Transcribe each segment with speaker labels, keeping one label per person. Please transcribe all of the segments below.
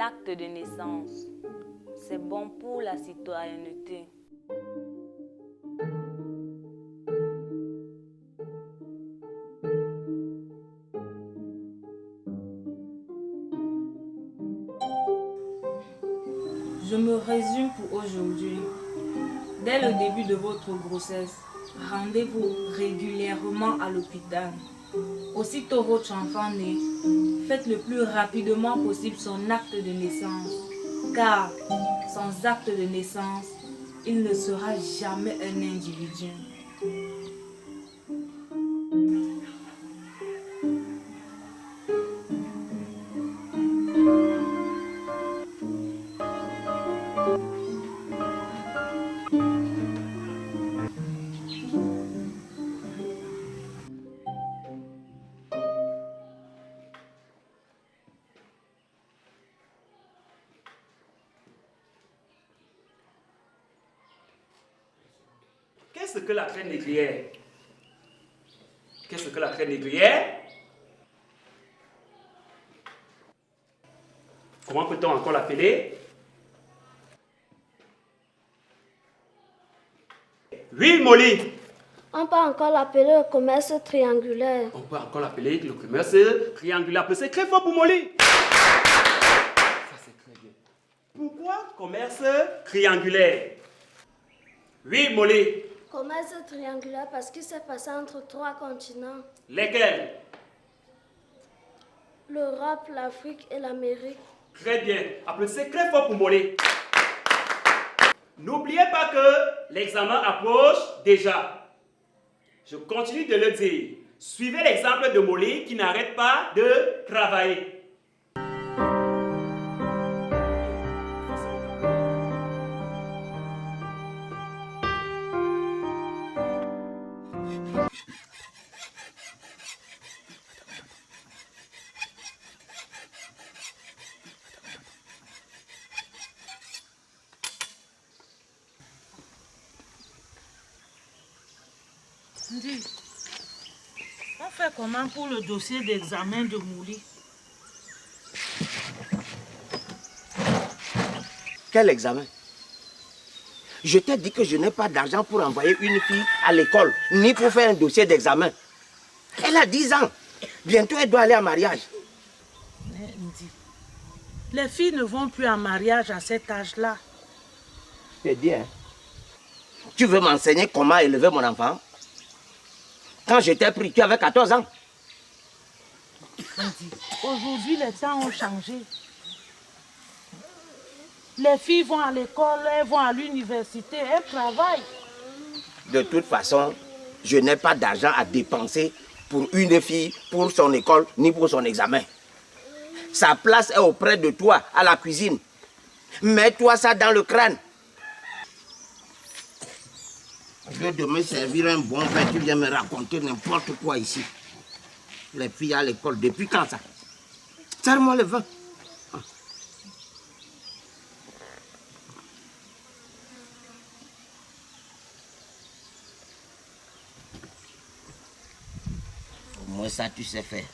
Speaker 1: l'acte de naissance. C'est bon pour la citoyenneté.
Speaker 2: Je me résume pour aujourd'hui. Dès le début de votre grossesse, rendez-vous régulièrement à l'hôpital. Aussitôt votre enfant naît, faites le plus rapidement possible son acte de naissance. Car sans acte de naissance, il ne sera jamais un individu.
Speaker 3: Qu'est-ce que la crème négrière? Qu'est-ce que la crème négrière? Comment peut-on encore l'appeler? Oui, Molly.
Speaker 4: On peut encore l'appeler le commerce triangulaire.
Speaker 3: On peut encore l'appeler le commerce triangulaire. C'est très fort pour Molly. Ça, c'est très bien. Pourquoi commerce triangulaire? Oui, Molly.
Speaker 4: Commerce triangulaire parce qu'il s'est passé entre 3 continents.
Speaker 3: Lesquels?
Speaker 4: L'Europe, l'Afrique et l'Amérique.
Speaker 3: Très bien. Applaudissez très fort pour Molly. N'oubliez pas que l'examen approche déjà. Je continue de le dire. Suivez l'exemple de Molly qui n'arrête pas de travailler.
Speaker 5: Dis, on fait comment pour le dossier d'examen de Molly?
Speaker 6: Quel examen? Je t'ai dit que je n'ai pas d'argent pour envoyer une fille à l'école, ni pour faire un dossier d'examen. Elle a 10 ans. Bientôt, elle doit aller en mariage.
Speaker 5: Mais Ndi, les filles ne vont plus en mariage à cet âge-là.
Speaker 6: Je te dis, hein, tu veux m'enseigner comment élever mon enfant? Quand je t'ai pris, tu avais 14 ans.
Speaker 5: Ndi, aujourd'hui, les temps ont changé. Les filles vont à l'école, elles vont à l'université, elles travaillent.
Speaker 6: De toute façon, je n'ai pas d'argent à dépenser pour une fille, pour son école, ni pour son examen. Sa place est auprès de toi, à la cuisine. Mets-toi ça dans le crâne. Au lieu de me servir un bon pain, tu viens me raconter n'importe quoi ici. Les filles à l'école, depuis quand ça? Serre-moi le vin. Au moins ça, tu sais faire.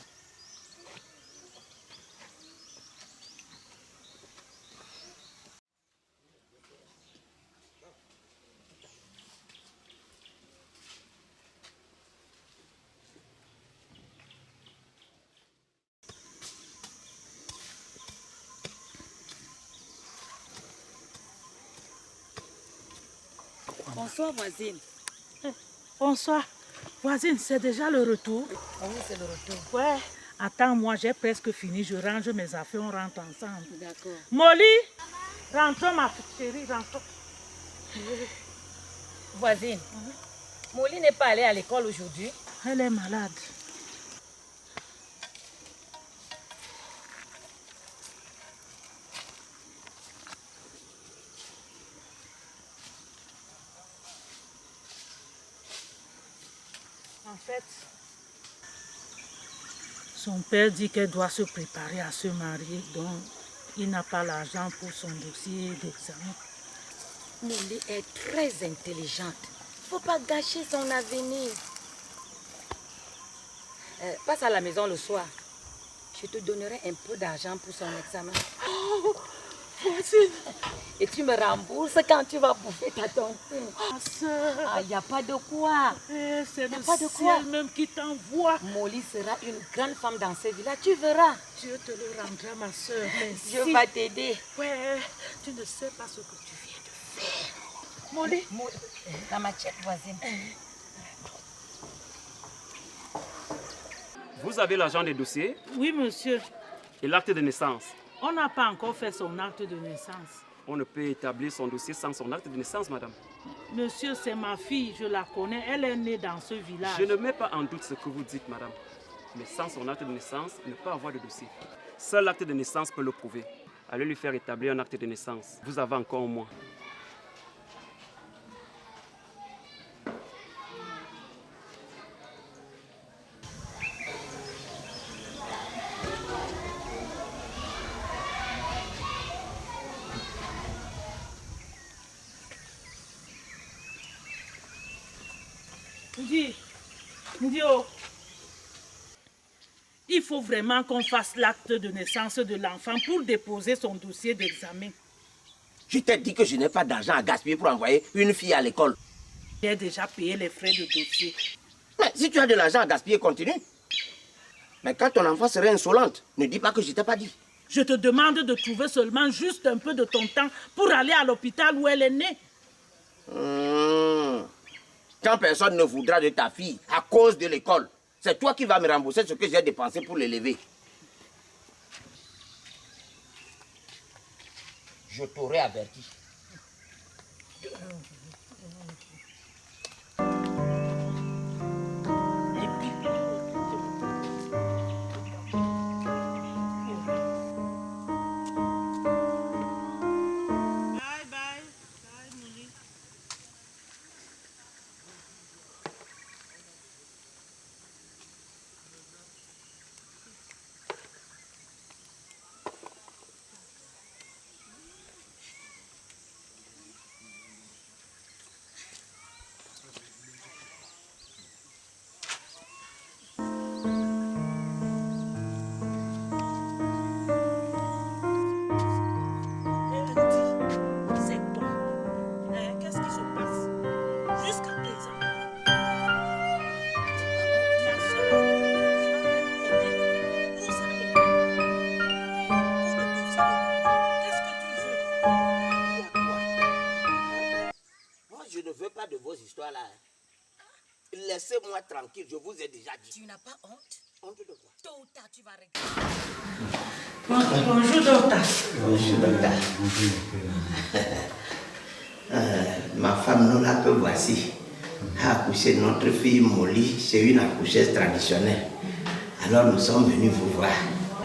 Speaker 1: Bonsoir, voisine.
Speaker 5: Bonsoir. Voisine, c'est déjà le retour?
Speaker 1: Oui, c'est le retour.
Speaker 5: Ouais. Attends, moi j'ai presque fini. Je range mes affaires, on rentre ensemble.
Speaker 1: D'accord.
Speaker 5: Molly, rentrons ma chérie, rentrons.
Speaker 1: Voisine, Molly n'est pas allée à l'école aujourd'hui.
Speaker 5: Elle est malade. En fait, son père dit qu'elle doit se préparer à se marier, donc il n'a pas l'argent pour son dossier d'examen.
Speaker 1: Molly est très intelligente. Faut pas gâcher son avenir. Passe à la maison le soir. Je te donnerai un peu d'argent pour son examen.
Speaker 5: Voici.
Speaker 1: Et tu me rembourses quand tu vas bouffer ta tontine.
Speaker 5: Ma soeur.
Speaker 1: Ah, il n'y a pas de quoi.
Speaker 5: C'est le
Speaker 1: pas de quoi.
Speaker 5: ciel même qui t'envoie.
Speaker 1: Molly sera une grande femme dans ce village, tu verras.
Speaker 5: Dieu te le rendra, ma soeur. Merci.
Speaker 1: Dieu va t'aider.
Speaker 5: Ouais, tu ne sais pas ce que tu viens de faire. Molly.
Speaker 1: La machette voisine.
Speaker 3: Vous avez l'argent des dossiers
Speaker 5: Oui, monsieur.
Speaker 3: et l'acte de naissance.
Speaker 5: On n'a pas encore fait son acte de naissance.
Speaker 3: On ne peut établir son dossier sans son acte de naissance, madame.
Speaker 5: Monsieur, c'est ma fille, je la connais. Elle est née dans ce village.
Speaker 3: Je ne mets pas en doute ce que vous dites, madame. Mais sans son acte de naissance, il ne peut avoir de dossier. Seul l'acte de naissance peut le prouver. Allez lui faire établir un acte de naissance. Vous avez encore un mois.
Speaker 5: Ndio, il faut vraiment qu'on fasse l'acte de naissance de l'enfant pour déposer son dossier d'examen.
Speaker 6: Je t'ai dit que je n'ai pas d'argent à gaspiller pour envoyer une fille à l'école.
Speaker 5: J'ai déjà payé les frais de dossier.
Speaker 6: Mais si tu as de l'argent à gaspiller, continue. Mais quand ton enfant serait insolente, ne dis pas que je ne t'ai pas dit.
Speaker 5: Je te demande de trouver seulement juste un peu de ton temps pour aller à l'hôpital où elle est née.
Speaker 6: Quand personne ne voudra de ta fille à cause de l'école, c'est toi qui vas me rembourser ce que j'ai dépensé pour l'élever. Je t'aurais averti. Laissez-moi tranquille, je vous ai déjà dit.
Speaker 1: Tu n'as pas honte?
Speaker 6: Honte de quoi?
Speaker 1: Tôt ou tard, tu vas regretter.
Speaker 5: Bonjour, docteur.
Speaker 6: Bonjour, docteur. Ma femme Nola que voici a accouché notre fille Molly chez une accoucheuse traditionnelle. Alors nous sommes venus vous voir.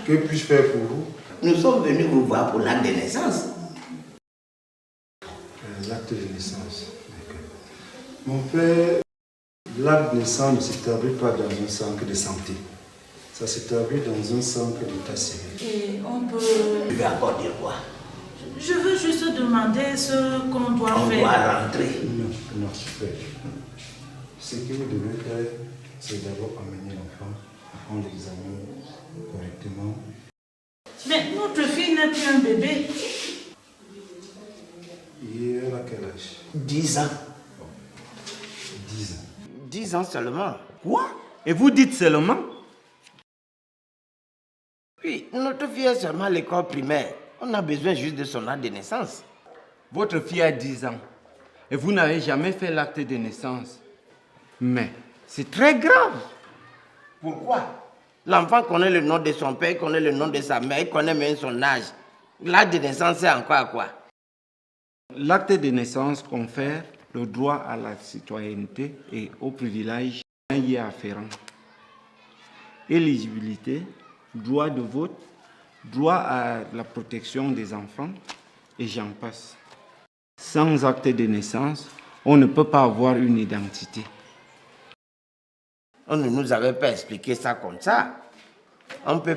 Speaker 7: Que puis-je faire pour vous?
Speaker 6: Nous sommes venus vous voir pour l'acte de naissance.
Speaker 7: L'acte de naissance. Mon père, l'acte de naissance ne s'établit pas dans un centre de santé. Ça s'établit dans un centre d'état civil.
Speaker 5: Et on peut...
Speaker 6: Tu veux encore dire quoi?
Speaker 5: Je veux juste demander ce qu'on doit
Speaker 6: On
Speaker 5: faire.
Speaker 6: doit rentrer.
Speaker 7: Non, super. Ce que vous devez faire, c'est d'abord amener l'enfant à prendre l'examen correctement.
Speaker 5: Mais notre fille n'est plus un bébé.
Speaker 7: Et elle a quel âge?
Speaker 6: 10 ans.
Speaker 7: 10 ans.
Speaker 6: 10 ans seulement.
Speaker 8: Quoi? Et vous dites seulement?
Speaker 6: Oui, notre fille est seulement à l'école primaire. On a besoin juste de son acte de naissance.
Speaker 8: Votre fille a 10 ans et vous n'avez jamais fait l'acte de naissance. Mais c'est très grave.
Speaker 6: Pourquoi? L'enfant connaît le nom de son père, connaît le nom de sa mère, il connaît même son âge. L'acte de naissance, c'est encore à quoi?
Speaker 8: L'acte de naissance confère le droit à la citoyenneté et aux privilèges y afférents. Éligibilité, droit de vote, droit à la protection des enfants, et j'en passe. Sans acte de naissance, on ne peut pas avoir une identité.
Speaker 6: On ne nous avait pas expliqué ça comme ça. On peut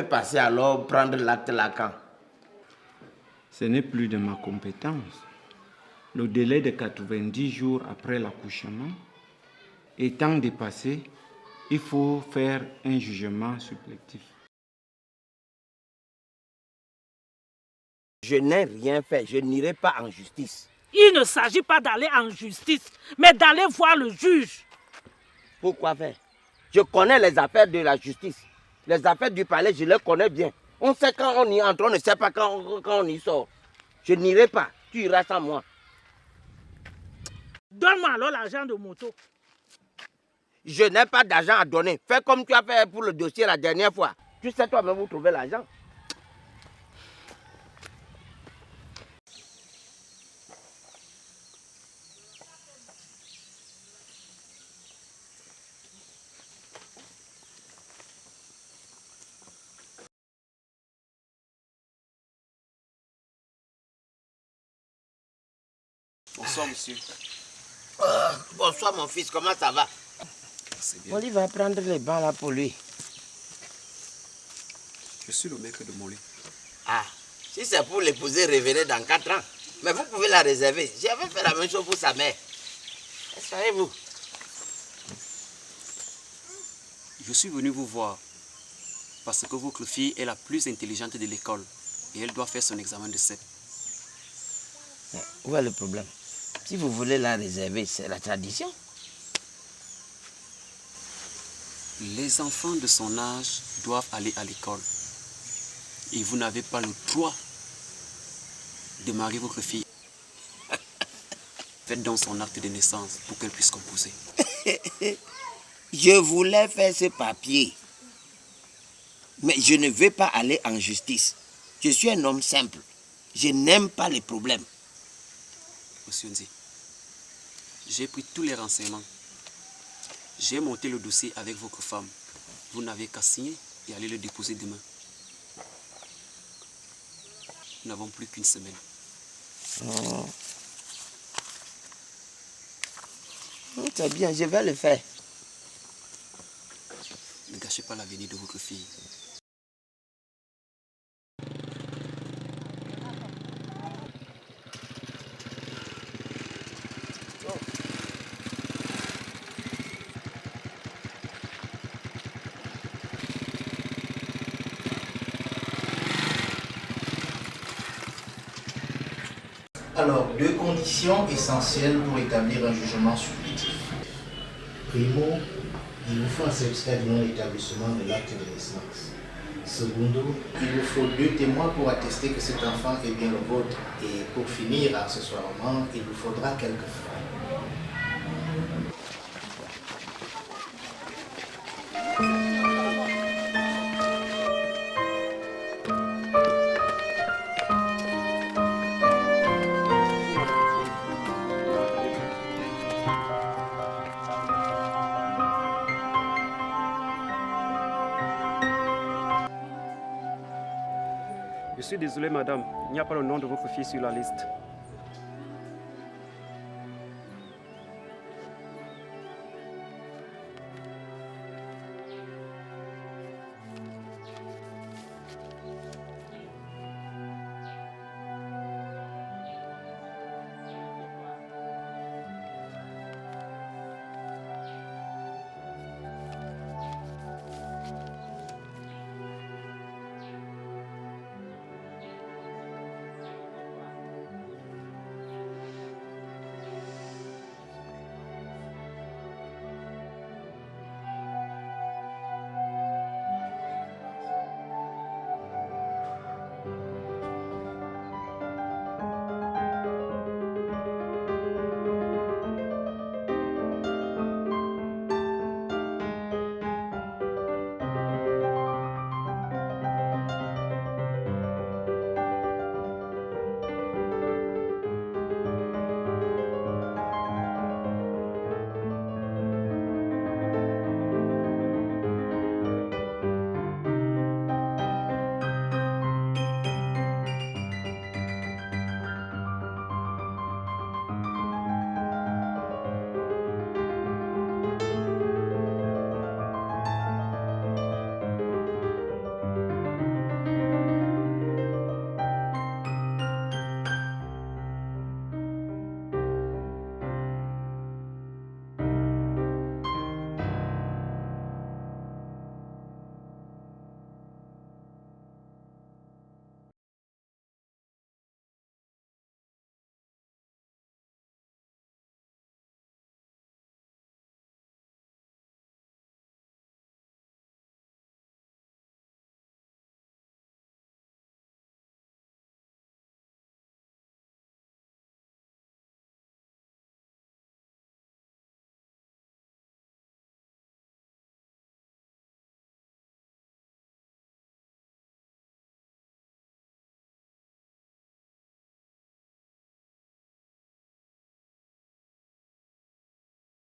Speaker 6: passer alors prendre l'acte Lacan.
Speaker 8: Ce n'est plus de ma compétence. Le délai de 90 jours après l'accouchement étant dépassé, il faut faire un jugement supplétif.
Speaker 6: Je n'ai rien fait, je n'irai pas en justice.
Speaker 5: Il ne s'agit pas d'aller en justice, mais d'aller voir le juge.
Speaker 6: Pourquoi faire? Je connais les affaires de la justice. Les affaires du palais, je les connais bien. On sait quand on y entre, on ne sait pas quand on y sort. Je n'irai pas, tu iras sans moi.
Speaker 5: Donne-moi alors l'argent de moto.
Speaker 6: Je n'ai pas d'argent à donner. Fais comme tu as fait pour le dossier la dernière fois. Tu sais toi-même où trouver l'argent.
Speaker 3: Bonsoir, monsieur.
Speaker 6: Bonsoir mon fils, comment ça va?
Speaker 3: C'est bien.
Speaker 6: Oli va prendre les bancs là pour lui.
Speaker 3: Je suis le maître de Molly.
Speaker 6: Ah, si c'est pour l'épouser, revenez dans 4 ans. Mais vous pouvez la réserver. J'avais fait la même chose pour sa mère. Savez-vous?
Speaker 3: Je suis venu vous voir parce que votre fille est la plus intelligente de l'école et elle doit faire son examen de CEP.
Speaker 6: Où est le problème? Si vous voulez la réserver, c'est la tradition.
Speaker 3: Les enfants de son âge doivent aller à l'école. Et vous n'avez pas le droit de marier votre fille. Faites donc son acte de naissance pour qu'elle puisse composer.
Speaker 6: Je voulais faire ce papier. Mais je ne veux pas aller en justice. Je suis un homme simple. Je n'aime pas les problèmes.
Speaker 3: Monsieur Nzi, j'ai pris tous les renseignements. J'ai monté le dossier avec votre femme. Vous n'avez qu'à signer et aller le déposer demain. Nous n'avons plus qu'une semaine.
Speaker 6: Oh. C'est bien, je vais le faire.
Speaker 3: Ne gâchez pas l'avenir de votre fille.
Speaker 9: Alors, 2 conditions essentielles pour établir un jugement supplétif. Primo, il vous faut un certificat de non-établissement de l'acte de naissance. Secondo, il vous faut 2 témoins pour attester que cet enfant est bien le vôtre. Et pour finir, accessoirement, il vous faudra quelques frais.
Speaker 3: Je suis désolé, madame. Il n'y a pas le nom de votre fille sur la liste.